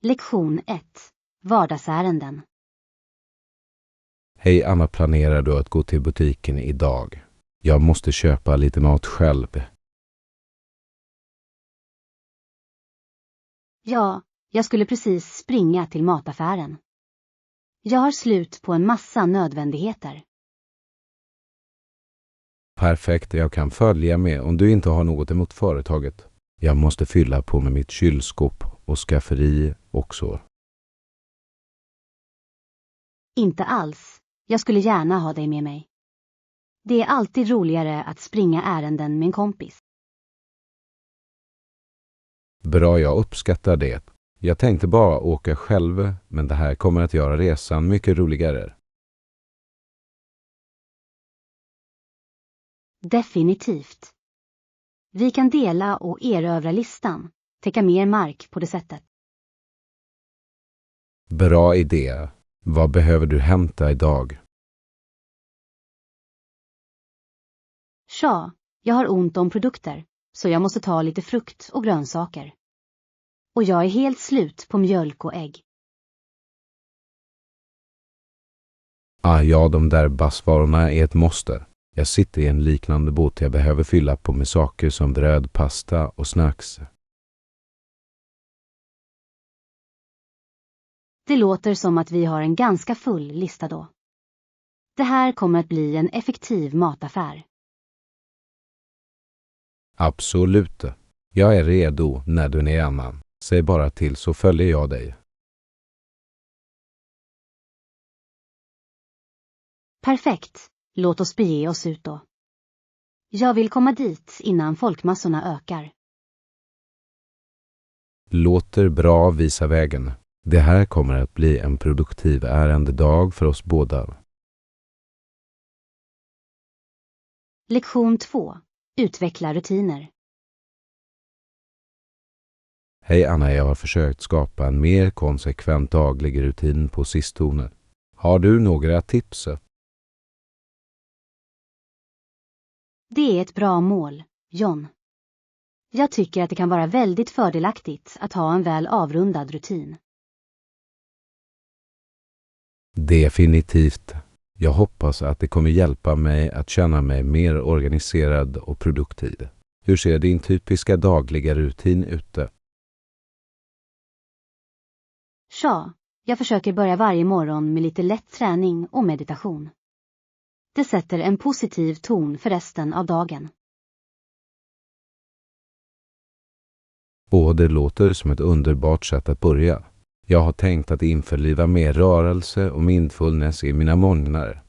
Lektion 1. Vardagsärenden. Hej Anna, planerar du att gå till butiken idag? Jag måste köpa lite mat själv. Ja, jag skulle precis springa till mataffären. Jag har slut på en massa nödvändigheter. Perfekt, jag kan följa med om du inte har något emot företaget. Jag måste fylla på med mitt kylskåp och skafferi också. Inte alls. Jag skulle gärna ha dig med mig. Det är alltid roligare att springa ärenden med en kompis. Bra, jag uppskattar det. Jag tänkte bara åka själv, men det här kommer att göra resan mycket roligare. Definitivt. Vi kan dela och erövra listan, täcka mer mark på det sättet. Bra idé. Vad behöver du hämta idag? Tja, jag har ont om produkter, så jag måste ta lite frukt och grönsaker. Och jag är helt slut på mjölk och ägg. Ja, de där basvarorna är ett måste. Jag sitter i en liknande båt. Jag behöver fylla på med saker som bröd, pasta och snacks. Det låter som att vi har en ganska full lista då. Det här kommer att bli en effektiv mataffär. Absolut. Jag är redo när du är Anna. Säg bara till så följer jag dig. Perfekt. Låt oss bege oss ut då. Jag vill komma dit innan folkmassorna ökar. Låter bra, visa vägen. Det här kommer att bli en produktiv ärendedag för oss båda. Lektion 2. Utveckla rutiner. Hej Anna, jag har försökt skapa en mer konsekvent daglig rutin på sistone. Har du några tips? Det är ett bra mål, John. Jag tycker att det kan vara väldigt fördelaktigt att ha en väl avrundad rutin. Definitivt. Jag hoppas att det kommer hjälpa mig att känna mig mer organiserad och produktiv. Hur ser din typiska dagliga rutin ut? Tja, jag försöker börja varje morgon med lite lätt träning och meditation. Det sätter en positiv ton för resten av dagen. Det låter som ett underbart sätt att börja. Jag har tänkt att införliva mer rörelse och mindfulness i mina morgnar.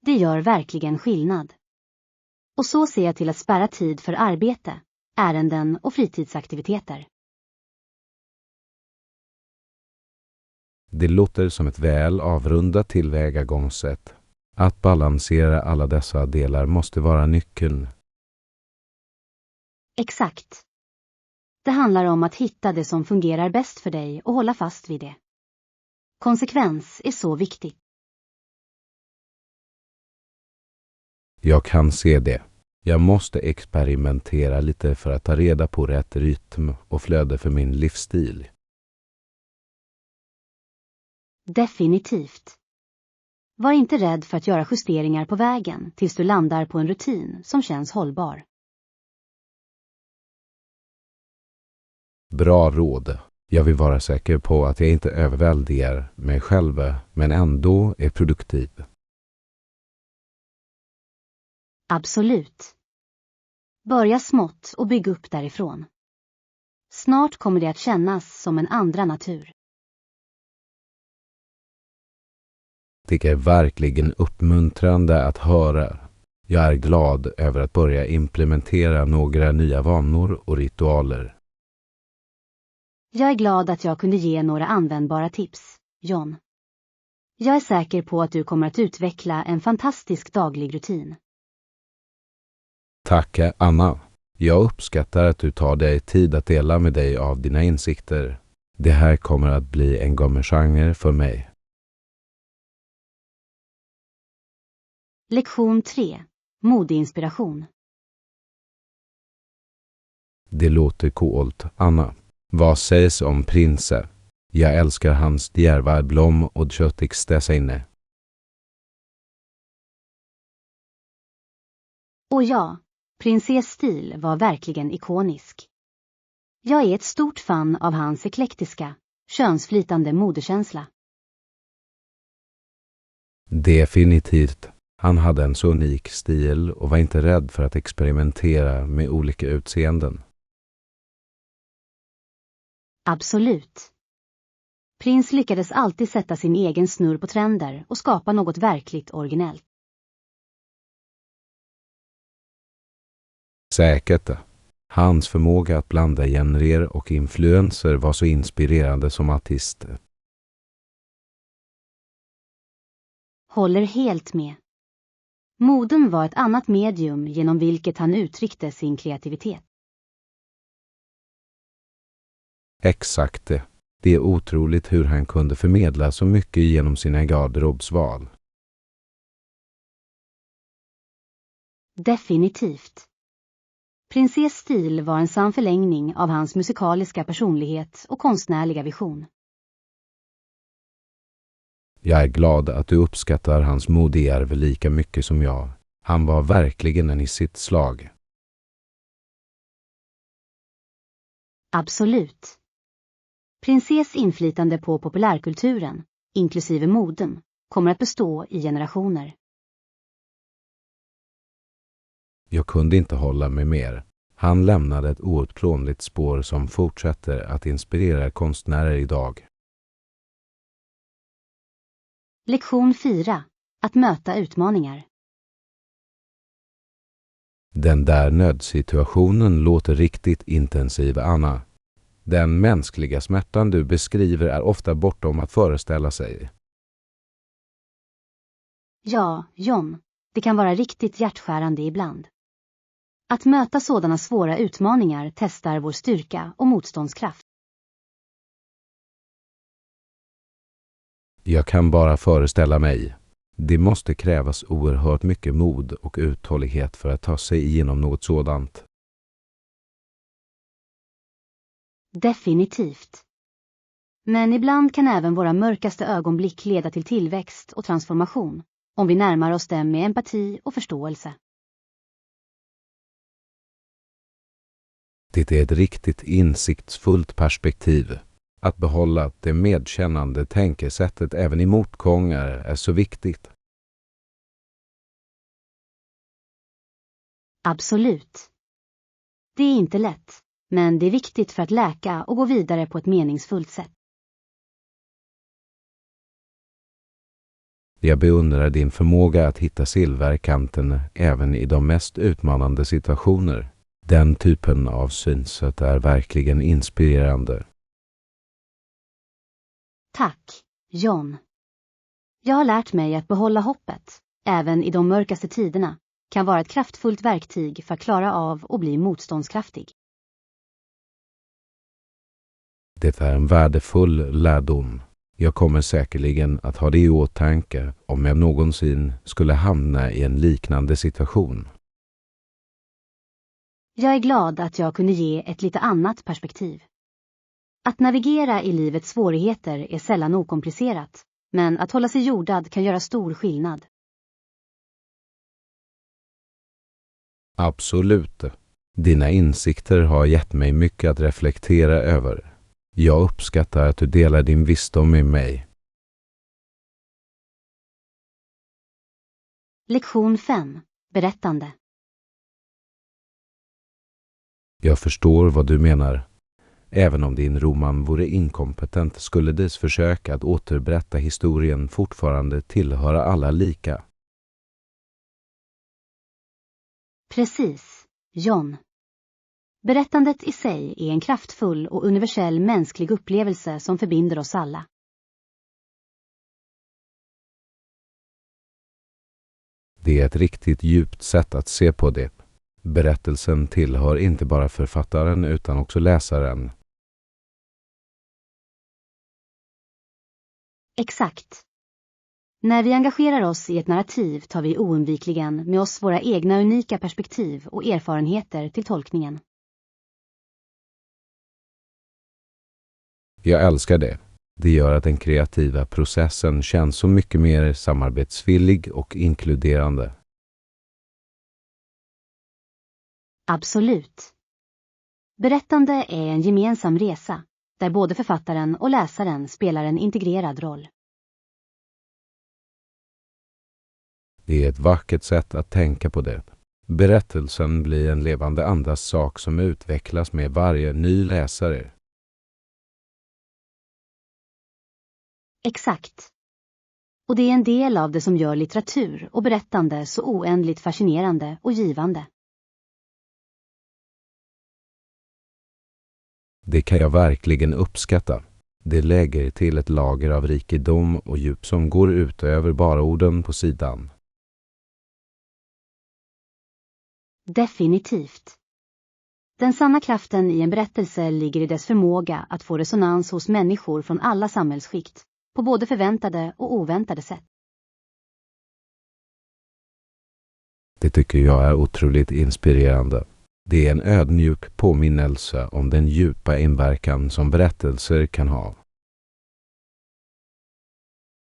Det gör verkligen skillnad. Och så ser jag till att spärra tid för arbete, ärenden och fritidsaktiviteter. Det låter som ett väl avrundat tillvägagångssätt. Att balansera alla dessa delar måste vara nyckeln. Exakt. Det handlar om att hitta det som fungerar bäst för dig och hålla fast vid det. Konsekvens är så viktigt. Jag kan se det. Jag måste experimentera lite för att ta reda på rätt rytm och flöde för min livsstil. Definitivt. Var inte rädd för att göra justeringar på vägen tills du landar på en rutin som känns hållbar. Bra råd. Jag vill vara säker på att jag inte överväldigar mig själv men ändå är produktiv. Absolut. Börja smått och bygg upp därifrån. Snart kommer det att kännas som en andra natur. Det är verkligen uppmuntrande att höra. Jag är glad över att börja implementera några nya vanor och ritualer. Jag är glad att jag kunde ge några användbara tips, John. Jag är säker på att du kommer att utveckla en fantastisk daglig rutin. Tack Anna. Jag uppskattar att du tar dig tid att dela med dig av dina insikter. Det här kommer att bli en genre för mig. Lektion 3. Modeinspiration. Det låter coolt, Anna. Vad sägs om prinser? Jag älskar hans djärva blom och köttikstäsinne. Och ja, prinsess stil var verkligen ikonisk. Jag är ett stort fan av hans eklektiska, könsflytande modekänsla. Definitivt. Han hade en så unik stil och var inte rädd för att experimentera med olika utseenden. Absolut. Prins lyckades alltid sätta sin egen snurr på trender och skapa något verkligt originellt. Säkert. Hans förmåga att blanda genrer och influenser var så inspirerande som artist. Håller helt med. Moden var ett annat medium genom vilket han uttryckte sin kreativitet. Exakt det. Det är otroligt hur han kunde förmedla så mycket genom sina garderobsval. Definitivt. Prinsess stil var en sann förlängning av hans musikaliska personlighet och konstnärliga vision. Jag är glad att du uppskattar hans modearv lika mycket som jag. Han var verkligen en i sitt slag. Absolut. Prinsess inflytande på populärkulturen, inklusive moden, kommer att bestå i generationer. Jag kunde inte hålla mig mer. Han lämnade ett outplånligt spår som fortsätter att inspirera konstnärer idag. Lektion 4. Att möta utmaningar. Den där nödsituationen låter riktigt intensiv, Anna. Den mänskliga smärtan du beskriver är ofta bortom att föreställa sig. Ja, John, det kan vara riktigt hjärtskärande ibland. Att möta sådana svåra utmaningar testar vår styrka och motståndskraft. Jag kan bara föreställa mig. Det måste krävas oerhört mycket mod och uthållighet för att ta sig igenom något sådant. Definitivt. Men ibland kan även våra mörkaste ögonblick leda till tillväxt och transformation, om vi närmar oss dem med empati och förståelse. Det är ett riktigt insiktsfullt perspektiv. Att behålla det medkännande tänkesättet även i motgångar är så viktigt. Absolut. Det är inte lätt, men det är viktigt för att läka och gå vidare på ett meningsfullt sätt. Jag beundrar din förmåga att hitta silverkanten även i de mest utmanande situationer. Den typen av synsätt är verkligen inspirerande. Tack, John. Jag har lärt mig att behålla hoppet, även i de mörkaste tiderna, kan vara ett kraftfullt verktyg för att klara av och bli motståndskraftig. Det är en värdefull lärdom. Jag kommer säkerligen att ha det i åtanke om jag någonsin skulle hamna i en liknande situation. Jag är glad att jag kunde ge ett lite annat perspektiv. Att navigera i livets svårigheter är sällan okomplicerat, men att hålla sig jordad kan göra stor skillnad. Absolut. Dina insikter har gett mig mycket att reflektera över. Jag uppskattar att du delar din visdom med mig. Lektion 5. Berättande. Jag förstår vad du menar. Även om din roman vore inkompetent skulle dess försök att återberätta historien fortfarande tillhöra alla lika. Precis, John. Berättandet i sig är en kraftfull och universell mänsklig upplevelse som förbinder oss alla. Det är ett riktigt djupt sätt att se på det. Berättelsen tillhör inte bara författaren utan också läsaren. Exakt. När vi engagerar oss i ett narrativ tar vi oundvikligen med oss våra egna unika perspektiv och erfarenheter till tolkningen. Jag älskar det. Det gör att den kreativa processen känns så mycket mer samarbetsvillig och inkluderande. Absolut. Berättande är en gemensam resa där både författaren och läsaren spelar en integrerad roll. Det är ett vackert sätt att tänka på det. Berättelsen blir en levande andas sak som utvecklas med varje ny läsare. Exakt. Och det är en del av det som gör litteratur och berättande så oändligt fascinerande och givande. Det kan jag verkligen uppskatta. Det lägger till ett lager av rikedom och djup som går utöver bara orden på sidan. Definitivt. Den sanna kraften i en berättelse ligger i dess förmåga att få resonans hos människor från alla samhällsskikt, på både förväntade och oväntade sätt. Det tycker jag är otroligt inspirerande. Det är en ödmjuk påminnelse om den djupa inverkan som berättelser kan ha.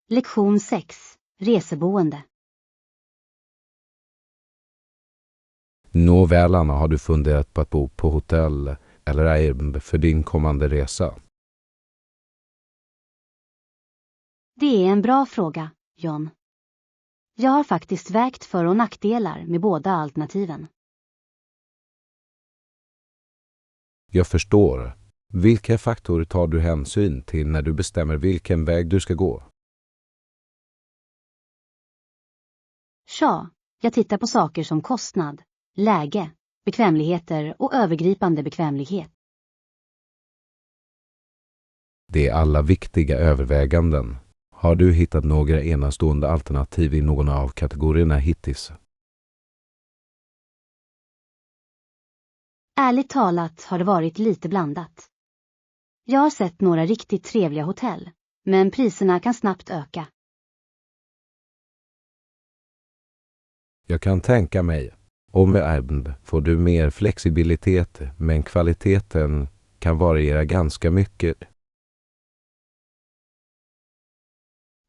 Lektion 6. Reseboende. Nåväl, Anna, har du funderat på att bo på hotell eller Airbnb för din kommande resa? Det är en bra fråga, John. Jag har faktiskt vägt för- och nackdelar med båda alternativen. Jag förstår. Vilka faktorer tar du hänsyn till när du bestämmer vilken väg du ska gå? Jag tittar på saker som kostnad, läge, bekvämligheter och övergripande bekvämlighet. Det är alla viktiga överväganden. Har du hittat några enastående alternativ i någon av kategorierna hittills? Ärligt talat har det varit lite blandat. Jag har sett några riktigt trevliga hotell, men priserna kan snabbt öka. Jag kan tänka mig. Och med Airbnb får du mer flexibilitet, men kvaliteten kan variera ganska mycket.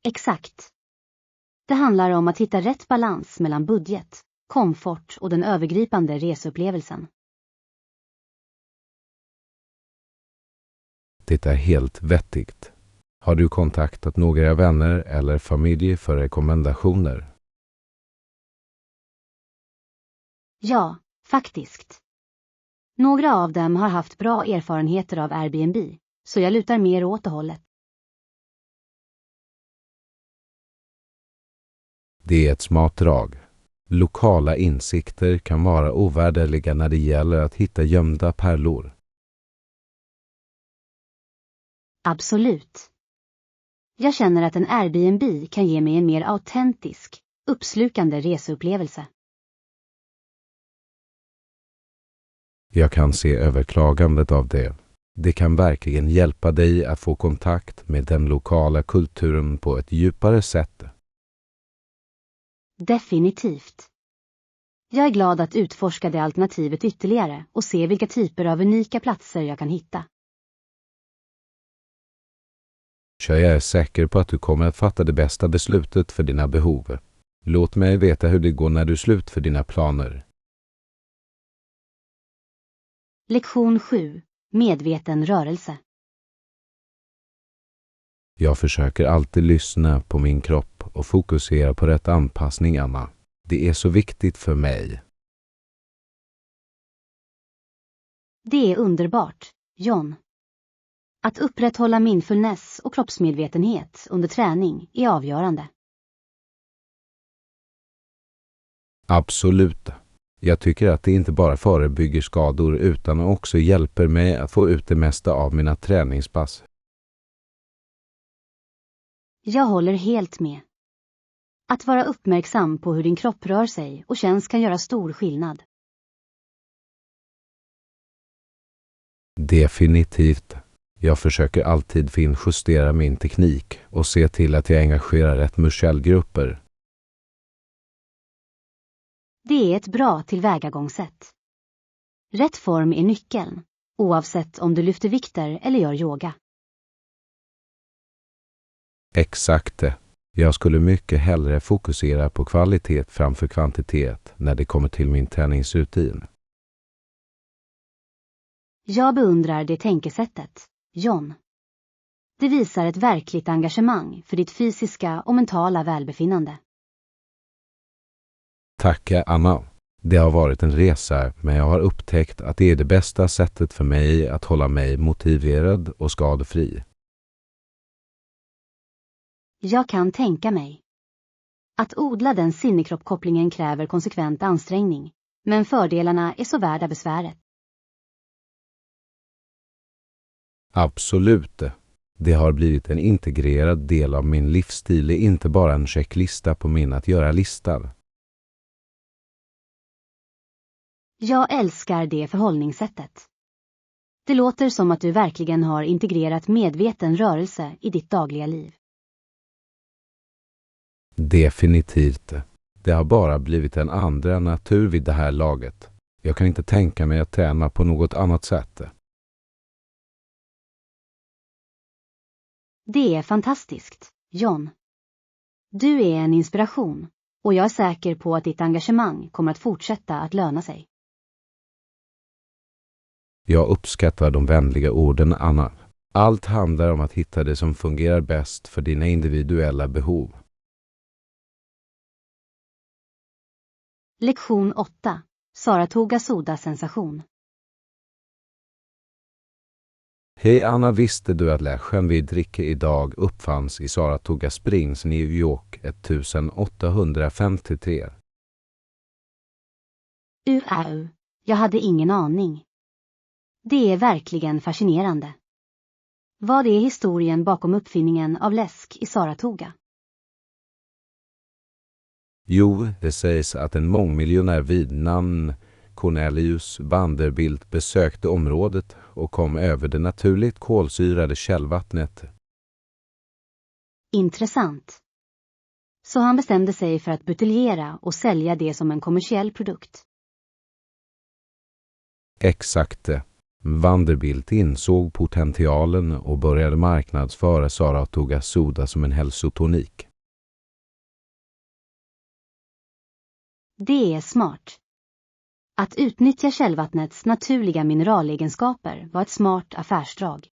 Exakt. Det handlar om att hitta rätt balans mellan budget, komfort och den övergripande reseupplevelsen. Det är helt vettigt. Har du kontaktat några vänner eller familj för rekommendationer? Ja, faktiskt. Några av dem har haft bra erfarenheter av Airbnb, så jag lutar mer åt det hållet. Det är ett smart drag. Lokala insikter kan vara ovärderliga när det gäller att hitta gömda pärlor. Absolut. Jag känner att en Airbnb kan ge mig en mer autentisk, uppslukande reseupplevelse. Jag kan se överklagandet av det. Det kan verkligen hjälpa dig att få kontakt med den lokala kulturen på ett djupare sätt. Definitivt. Jag är glad att utforska det alternativet ytterligare och se vilka typer av unika platser jag kan hitta. Så jag är säker på att du kommer att fatta det bästa beslutet för dina behov. Låt mig veta hur det går när du slut för dina planer. Lektion 7. Medveten rörelse. Jag försöker alltid lyssna på min kropp och fokusera på rätt anpassning, Anna. Det är så viktigt för mig. Det är underbart, John. Att upprätthålla mindfulness och kroppsmedvetenhet under träning är avgörande. Absolut. Jag tycker att det inte bara förebygger skador utan också hjälper mig att få ut det mesta av mina träningspass. Jag håller helt med. Att vara uppmärksam på hur din kropp rör sig och känns kan göra stor skillnad. Definitivt. Jag försöker alltid finjustera min teknik och se till att jag engagerar rätt muskelgrupper. Det är ett bra tillvägagångssätt. Rätt form är nyckeln, oavsett om du lyfter vikter eller gör yoga. Exakt det. Jag skulle mycket hellre fokusera på kvalitet framför kvantitet när det kommer till min träningsrutin. Jag beundrar det tänkesättet, John. Det visar ett verkligt engagemang för ditt fysiska och mentala välbefinnande. Tack Anna. Det har varit en resa, men jag har upptäckt att det är det bästa sättet för mig att hålla mig motiverad och skadefri. Jag kan tänka mig. Att odla den sinnekroppkopplingen kräver konsekvent ansträngning, men fördelarna är så värda besväret. Absolut. Det har blivit en integrerad del av min livsstil, inte bara en checklista på min att göra-listan. Jag älskar det förhållningssättet. Det låter som att du verkligen har integrerat medveten rörelse i ditt dagliga liv. Definitivt. Det har bara blivit en andra natur vid det här laget. Jag kan inte tänka mig att träna på något annat sätt. Det är fantastiskt, John. Du är en inspiration och jag är säker på att ditt engagemang kommer att fortsätta att löna sig. Jag uppskattar de vänliga orden, Anna. Allt handlar om att hitta det som fungerar bäst för dina individuella behov. Lektion 8. Saratoga Soda-sensation. Hej Anna, visste du att läschen vi dricker idag uppfanns i Saratoga Springs, New York 1853? Jag hade ingen aning. Det är verkligen fascinerande. Vad är historien bakom uppfinningen av läsk i Saratoga? Jo, det sägs att en mångmiljonär vid namn Cornelius Vanderbilt besökte området och kom över det naturligt kolsyrade källvattnet. Intressant. Så han bestämde sig för att buteljera och sälja det som en kommersiell produkt. Exakt. Vanderbilt insåg potentialen och började marknadsföra Saratoga Soda som en hälsotonik. Det är smart. Att utnyttja källvattnets naturliga mineralegenskaper var ett smart affärsdrag.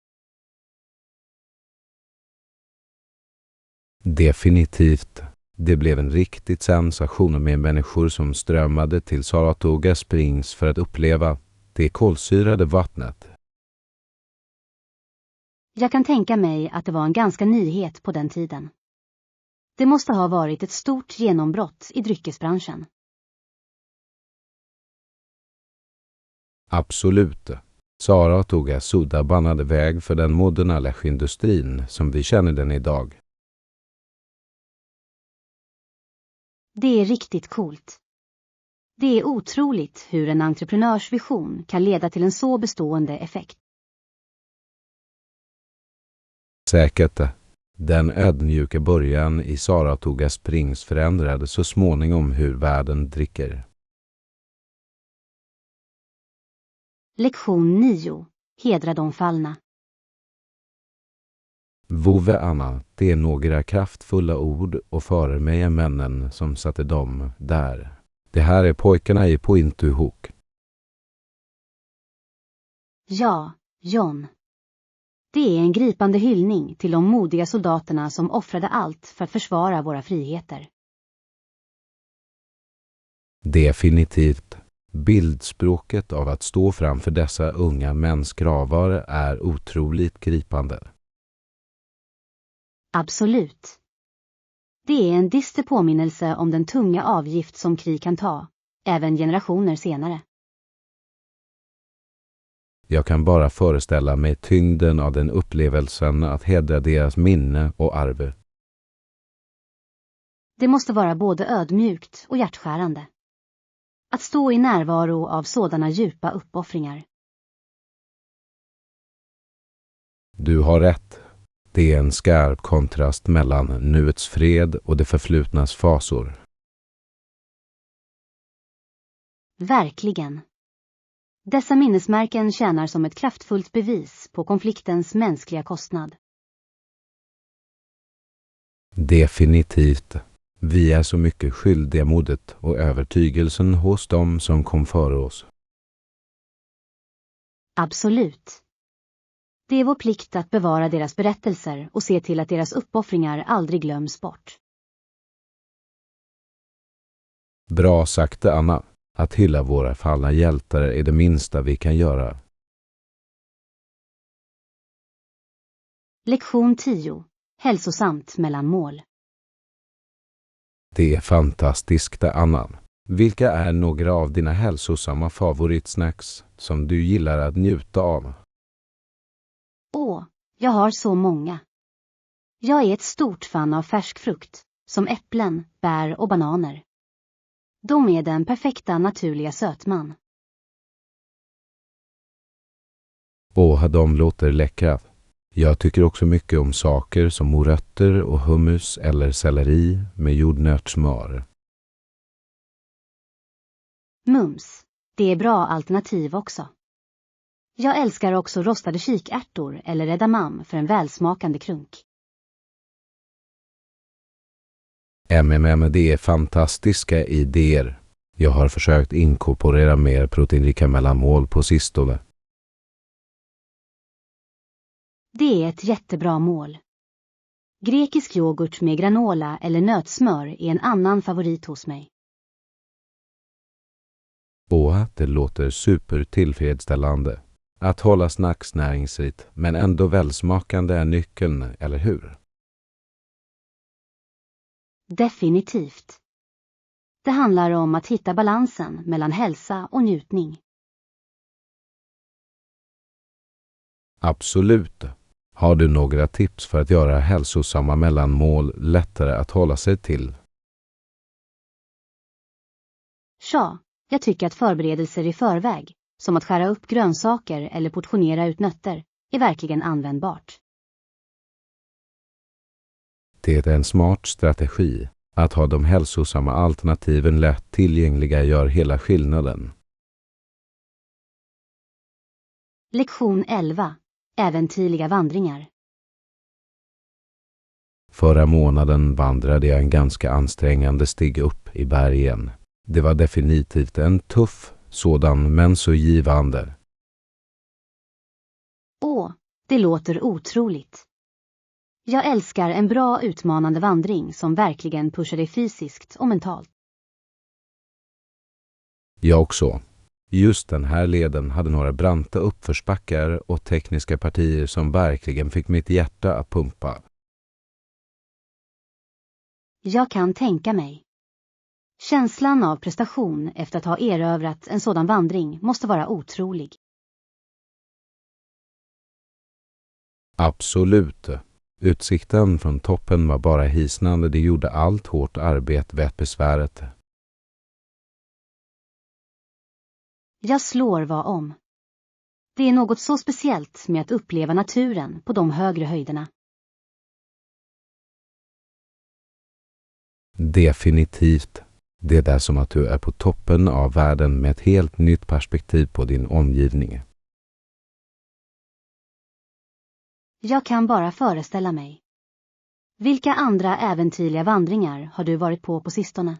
Definitivt. Det blev en riktigt sensation med människor som strömmade till Saratoga Springs för att uppleva det kolsyrade vattnet. Jag kan tänka mig att det var en ganska nyhet på den tiden. Det måste ha varit ett stort genombrott i dryckesbranschen. Absolut. Saratoga Soda banade väg för den moderna läskindustrin som vi känner den idag. Det är riktigt coolt. Det är otroligt hur en entreprenörs vision kan leda till en så bestående effekt. Säkert. Den ödmjuka början i Saratoga Springs förändrade så småningom hur världen dricker. Lektion 9. Hedra de fallna. Vove Anna, det är några kraftfulla ord och före mig är männen som satte dem där. Det här är pojkarna i Pointuhook. Ja, John. Det är en gripande hyllning till de modiga soldaterna som offrade allt för att försvara våra friheter. Definitivt. Bildspråket av att stå framför dessa unga mäns gravar är otroligt gripande. Absolut. Det är en dyster påminnelse om den tunga avgift som krig kan ta, även generationer senare. Jag kan bara föreställa mig tyngden av den upplevelsen att hedra deras minne och arv. Det måste vara både ödmjukt och hjärtskärande. Att stå i närvaro av sådana djupa uppoffringar. Du har rätt. Det är en skarp kontrast mellan nuets fred och det förflutnas fasor. Verkligen. Dessa minnesmärken tjänar som ett kraftfullt bevis på konfliktens mänskliga kostnad. Definitivt. Vi är så mycket skyldiga modet och övertygelsen hos dem som kom före oss. Absolut. Det är vår plikt att bevara deras berättelser och se till att deras uppoffringar aldrig glöms bort. Bra sagt, Anna. Att hylla våra fallna hjältar är det minsta vi kan göra. Lektion 10. Hälsosamt mellan mål. Det är fantastiskt, Anna. Vilka är några av dina hälsosamma favoritsnacks som du gillar att njuta av? Jag har så många. Jag är ett stort fan av färsk frukt, som äpplen, bär och bananer. De är den perfekta naturliga sötman. De låter läckra. Jag tycker också mycket om saker som morötter och hummus eller selleri med jordnötssmör. Mums. Det är bra alternativ också. Jag älskar också rostade kikärtor eller edamame för en välsmakande krunk. Det är fantastiska idéer. Jag har försökt inkorporera mer proteinrika mellanmål på sistone. Det är ett jättebra mål. Grekisk yoghurt med granola eller nötsmör är en annan favorit hos mig. Det låter supertillfredsställande. Att hålla snacks näringsrikt men ändå välsmakande är nyckeln, eller hur? Definitivt. Det handlar om att hitta balansen mellan hälsa och njutning. Absolut. Har du några tips för att göra hälsosamma mellanmål lättare att hålla sig till? Jag tycker att förberedelser i förväg, som att skära upp grönsaker eller portionera ut nötter, är verkligen användbart. Det är en smart strategi. Att ha de hälsosamma alternativen lätt tillgängliga gör hela skillnaden. Lektion 11. Äventyrliga vandringar. Förra månaden vandrade jag en ganska ansträngande stig upp i bergen. Det var definitivt en tuff sådan, men så givande. Det låter otroligt. Jag älskar en bra utmanande vandring som verkligen pushar dig fysiskt och mentalt. Jag också. Just den här leden hade några branta uppförsbackar och tekniska partier som verkligen fick mitt hjärta att pumpa. Jag kan tänka mig. Känslan av prestation efter att ha erövrat en sådan vandring måste vara otrolig. Absolut. Utsikten från toppen var bara hisnande. Det gjorde allt hårt arbete vet besväret. Jag slår vad om. Det är något så speciellt med att uppleva naturen på de högre höjderna. Definitivt. Det är som att du är på toppen av världen med ett helt nytt perspektiv på din omgivning. Jag kan bara föreställa mig. Vilka andra äventyrliga vandringar har du varit på sistone?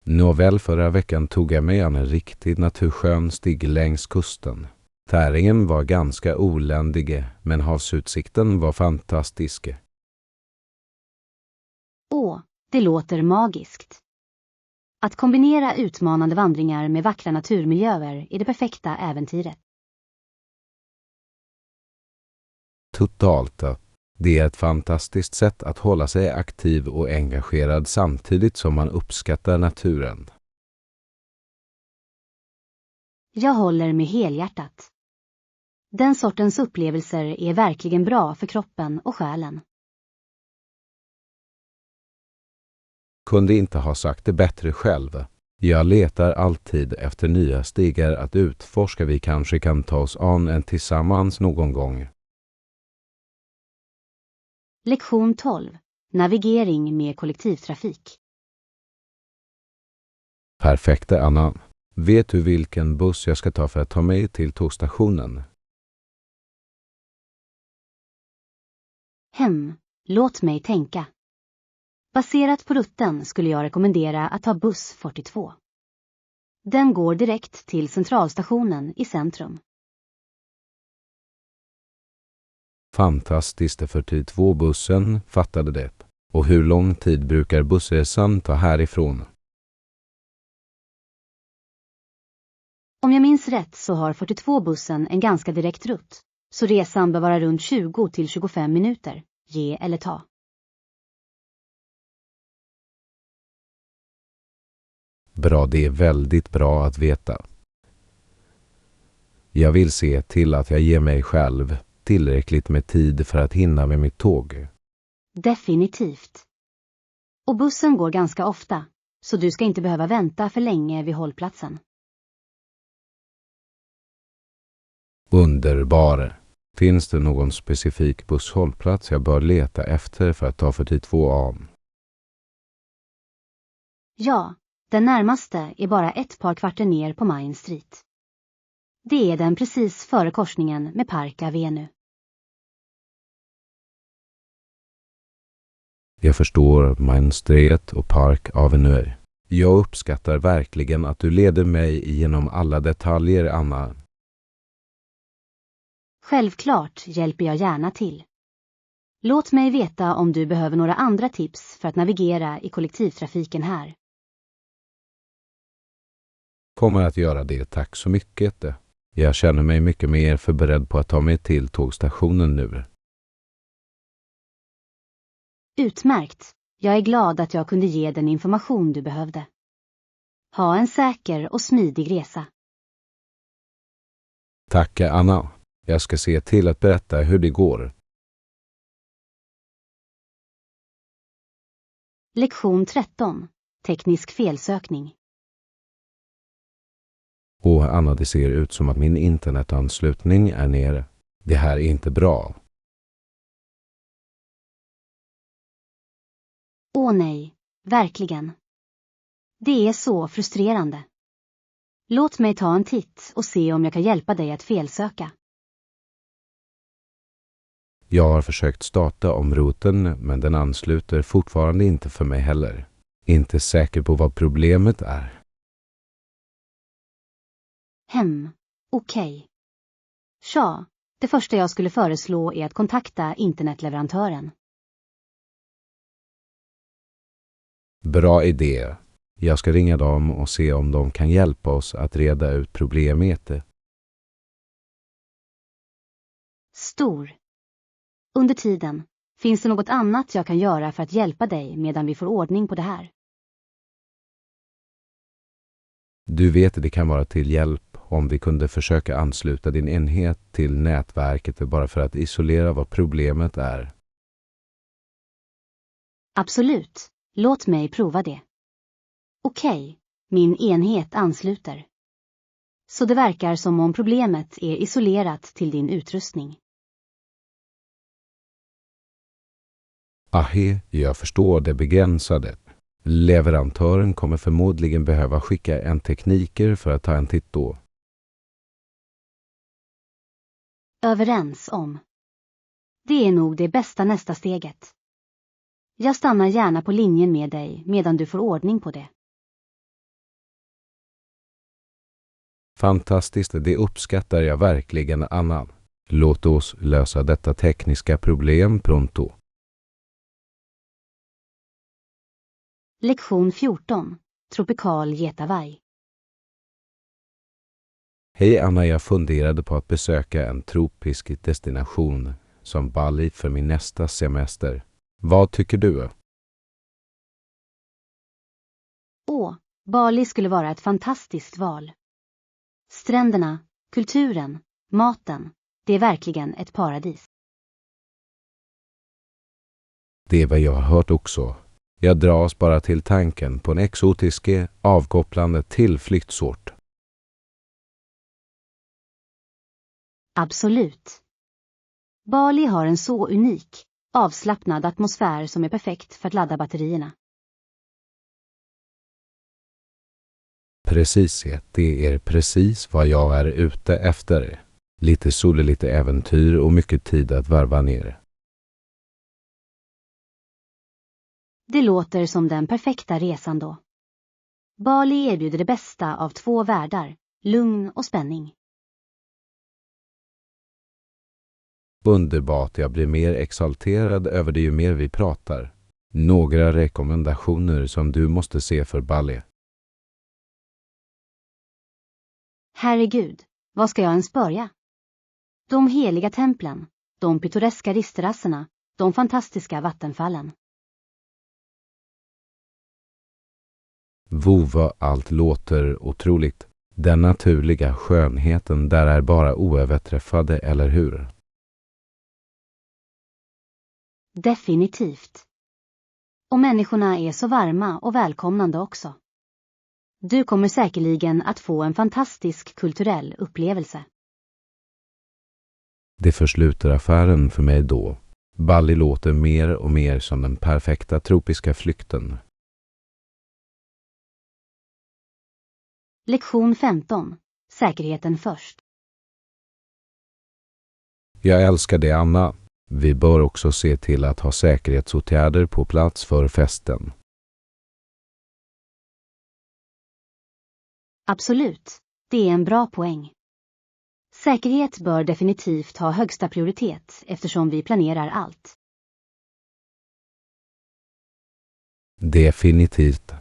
Nåväl, förra veckan tog jag mig an en riktigt naturskön stig längs kusten. Täringen var ganska oländig, men havsutsikten var fantastisk. Det låter magiskt. Att kombinera utmanande vandringar med vackra naturmiljöer är det perfekta äventyret. Totalt. Det är ett fantastiskt sätt att hålla sig aktiv och engagerad samtidigt som man uppskattar naturen. Jag håller med helhjärtat. Den sortens upplevelser är verkligen bra för kroppen och själen. Kunde inte ha sagt det bättre själv. Jag letar alltid efter nya stigar att utforska. Vi kanske kan ta oss an en tillsammans någon gång. Lektion 12. Navigering med kollektivtrafik. Perfekt, Anna. Vet du vilken buss jag ska ta för att ta mig till tågstationen? Låt mig tänka. Baserat på rutten skulle jag rekommendera att ta buss 42. Den går direkt till centralstationen i centrum. Fantastiskt, 42-bussen fattade det. Och hur lång tid brukar bussresan ta härifrån? Om jag minns rätt så har 42-bussen en ganska direkt rutt, så resan bör vara runt 20 till 25 minuter, ge eller ta. Bra, det är väldigt bra att veta. Jag vill se till att jag ger mig själv tillräckligt med tid för att hinna med mitt tåg. Definitivt. Och bussen går ganska ofta, så du ska inte behöva vänta för länge vid hållplatsen. Underbar. Finns det någon specifik busshållplats jag bör leta efter för att ta 42A? Ja, den närmaste är bara ett par kvarter ner på Main Street. Det är den precis före korsningen med Park Avenue. Jag förstår Main Street och Park Avenue. Jag uppskattar verkligen att du leder mig genom alla detaljer, Anna. Självklart hjälper jag gärna till. Låt mig veta om du behöver några andra tips för att navigera i kollektivtrafiken här. Kommer att göra det, tack så mycket. Jag känner mig mycket mer förberedd på att ta mig till tågstationen nu. Utmärkt. Jag är glad att jag kunde ge den information du behövde. Ha en säker och smidig resa. Tack, Anna. Jag ska se till att berätta hur det går. Lektion 13. Teknisk felsökning. Och Anna, det ser ut som att min internetanslutning är nere. Det här är inte bra. Åh nej, verkligen. Det är så frustrerande. Låt mig ta en titt och se om jag kan hjälpa dig att felsöka. Jag har försökt starta om routern, men den ansluter fortfarande inte för mig heller. Inte säker på vad problemet är. Okej. Tja, det första jag skulle föreslå är att kontakta internetleverantören. Bra idé. Jag ska ringa dem och se om de kan hjälpa oss att reda ut problemet. Stor. Under tiden, finns det något annat jag kan göra för att hjälpa dig medan vi får ordning på det här? Du vet, det kan vara till hjälp om vi kunde försöka ansluta din enhet till nätverket bara för att isolera vad problemet är. Absolut, låt mig prova det. Okej, min enhet ansluter. Så det verkar som om problemet är isolerat till din utrustning. Ahe, jag förstår det begränsade. Leverantören kommer förmodligen behöva skicka en tekniker för att ta en titt då. Överens om. Det är nog det bästa nästa steget. Jag stannar gärna på linjen med dig medan du får ordning på det. Fantastiskt, det uppskattar jag verkligen, Anna. Låt oss lösa detta tekniska problem pronto. Lektion 14. Tropikal getavaj. Hej Anna, jag funderade på att besöka en tropisk destination som Bali för min nästa semester. Vad tycker du? Bali skulle vara ett fantastiskt val. Stränderna, kulturen, maten, det är verkligen ett paradis. Det är vad jag har hört också. Jag dras bara till tanken på en exotisk, avkopplande tillflyktsort. Absolut. Bali har en så unik, avslappnad atmosfär som är perfekt för att ladda batterierna. Precis, det är precis vad jag är ute efter. Lite sol, lite äventyr och mycket tid att varva ner. Det låter som den perfekta resan då. Bali erbjuder det bästa av två världar, lugn och spänning. Underbart, jag blir mer exalterad över det ju mer vi pratar. Några rekommendationer som du måste se för Bali. Herregud, vad ska jag ens börja? De heliga templen, de pittoreska risterrasserna, de fantastiska vattenfallen. Vad allt låter otroligt. Den naturliga skönheten där är bara oöverträffade, eller hur? Definitivt. Och människorna är så varma och välkomnande också. Du kommer säkerligen att få en fantastisk kulturell upplevelse. Det försluter affären för mig då. Bali låter mer och mer som den perfekta tropiska flykten. Lektion 15. Säkerheten först. Jag älskar det, Anna. Vi bör också se till att ha säkerhetsåtgärder på plats för festen. Absolut, det är en bra poäng. Säkerhet bör definitivt ha högsta prioritet eftersom vi planerar allt. Definitivt.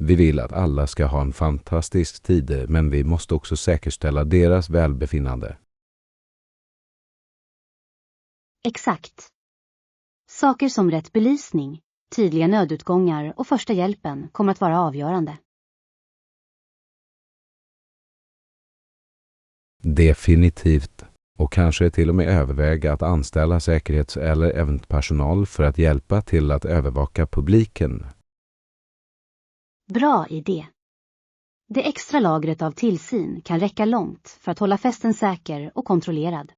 Vi vill att alla ska ha en fantastisk tid, men vi måste också säkerställa deras välbefinnande. Exakt. Saker som rätt belysning, tydliga nödutgångar och första hjälpen kommer att vara avgörande. Definitivt. Och kanske till och med överväga att anställa säkerhets- eller eventpersonal för att hjälpa till att övervaka publiken. Bra idé. Det extra lagret av tillsyn kan räcka långt för att hålla festen säker och kontrollerad.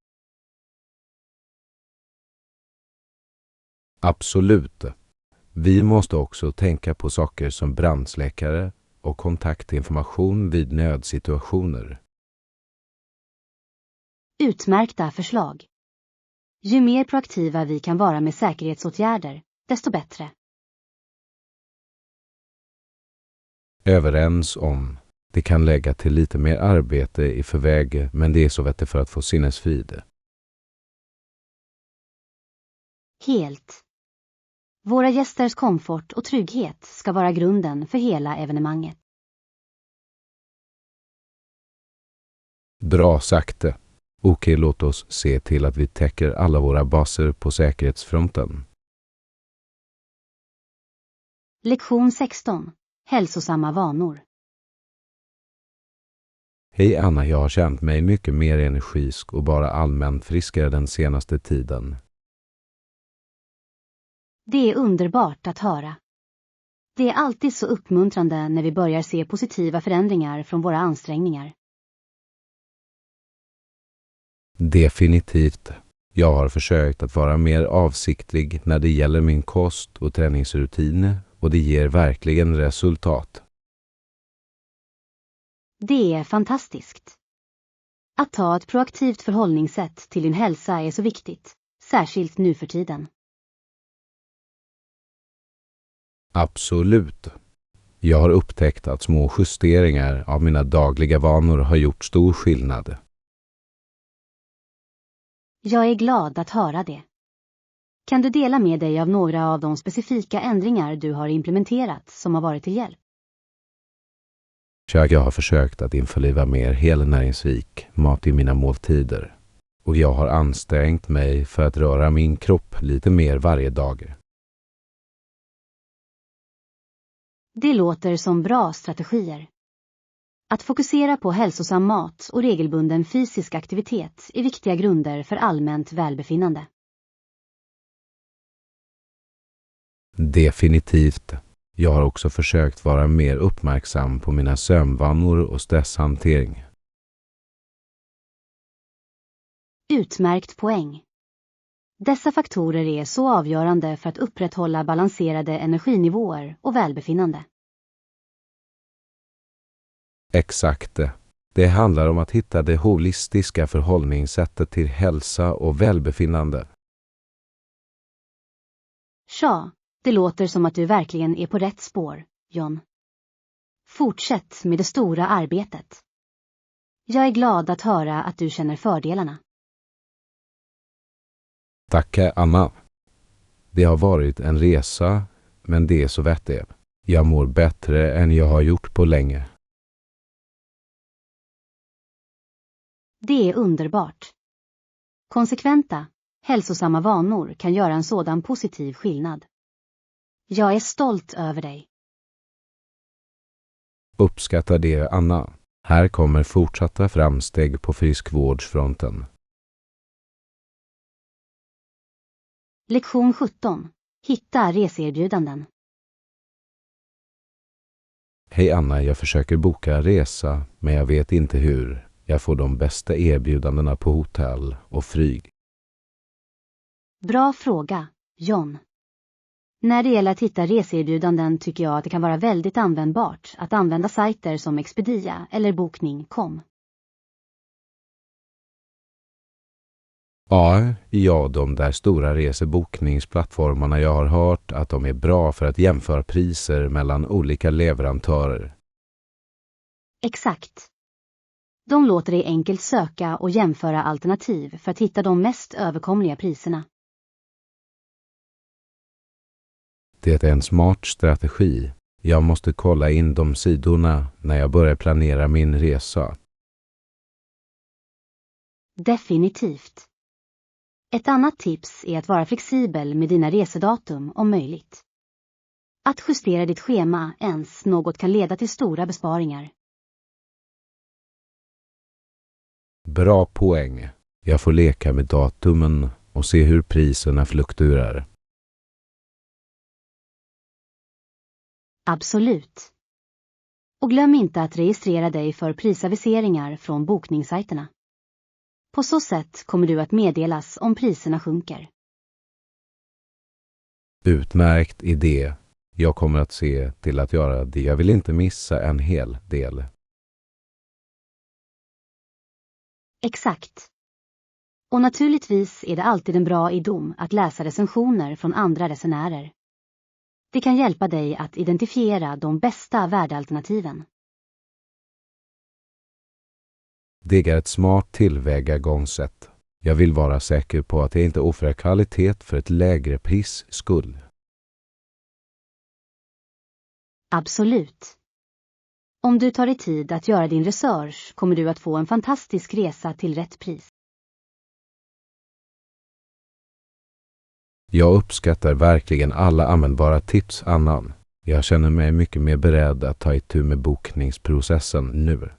Absolut. Vi måste också tänka på saker som brandsläckare och kontaktinformation vid nödsituationer. Utmärkta förslag. Ju mer proaktiva vi kan vara med säkerhetsåtgärder, desto bättre. Överens om. Det kan lägga till lite mer arbete i förväg, men det är så vettigt för att få sinnesfrid. Helt. Våra gästers komfort och trygghet ska vara grunden för hela evenemanget. Bra sagt. Okej, låt oss se till att vi täcker alla våra baser på säkerhetsfronten. Lektion 16. Hälsosamma vanor. Hej Anna, jag har känt mig mycket mer energisk och bara allmänt friskare den senaste tiden. Det är underbart att höra. Det är alltid så uppmuntrande när vi börjar se positiva förändringar från våra ansträngningar. Definitivt. Jag har försökt att vara mer avsiktlig när det gäller min kost och träningsrutiner och det ger verkligen resultat. Det är fantastiskt. Att ta ett proaktivt förhållningssätt till din hälsa är så viktigt, särskilt nu för tiden. Absolut. Jag har upptäckt att små justeringar av mina dagliga vanor har gjort stor skillnad. Jag är glad att höra det. Kan du dela med dig av några av de specifika ändringar du har implementerat som har varit till hjälp? Jag har försökt att införliva mer helnäringsrik mat i mina måltider. Och jag har ansträngt mig för att röra min kropp lite mer varje dag. Det låter som bra strategier. Att fokusera på hälsosam mat och regelbunden fysisk aktivitet är viktiga grunder för allmänt välbefinnande. Definitivt. Jag har också försökt vara mer uppmärksam på mina sömnvanor och stresshantering. Utmärkt poäng. Dessa faktorer är så avgörande för att upprätthålla balanserade energinivåer och välbefinnande. Exakt. Det handlar om att hitta det holistiska förhållningssättet till hälsa och välbefinnande. Tja, Det låter som att du verkligen är på rätt spår, John. Fortsätt med det stora arbetet. Jag är glad att höra att du känner fördelarna. Tack, Anna. Det har varit en resa, men det är så värt det. Jag mår bättre än jag har gjort på länge. Det är underbart. Konsekventa, hälsosamma vanor kan göra en sådan positiv skillnad. Jag är stolt över dig. Uppskattar det, Anna. Här kommer fortsatta framsteg på friskvårdsfronten. Lektion 17. Hitta reseerbjudanden. Hej Anna, jag försöker boka resa, men jag vet inte hur. Jag får de bästa erbjudandena på hotell och flyg. Bra fråga, John. När det gäller att hitta reseerbjudanden tycker jag att det kan vara väldigt användbart att använda sajter som Expedia eller Bokning.com. Ja, de där stora resebokningsplattformarna, jag har hört att de är bra för att jämföra priser mellan olika leverantörer. Exakt. De låter dig enkelt söka och jämföra alternativ för att hitta de mest överkomliga priserna. Det är en smart strategi. Jag måste kolla in de sidorna när jag börjar planera min resa. Definitivt. Ett annat tips är att vara flexibel med dina resedatum om möjligt. Att justera ditt schema ens något kan leda till stora besparingar. Bra poäng. Jag får leka med datumen och se hur priserna fluktuerar. Absolut. Och glöm inte att registrera dig för prisaviseringar från bokningssajterna. På så sätt kommer du att meddelas om priserna sjunker. Utmärkt idé. Jag kommer att se till att göra det. Jag vill inte missa en hel del. Exakt. Och naturligtvis är det alltid en bra idé att läsa recensioner från andra resenärer. Det kan hjälpa dig att identifiera de bästa värdealternativen. Det är ett smart tillvägagångssätt. Jag vill vara säker på att jag inte offrar kvalitet för ett lägre pris skull. Absolut. Om du tar dig tid att göra din research kommer du att få en fantastisk resa till rätt pris. Jag uppskattar verkligen alla användbara tips, Anna. Jag känner mig mycket mer beredd att ta itu med bokningsprocessen nu.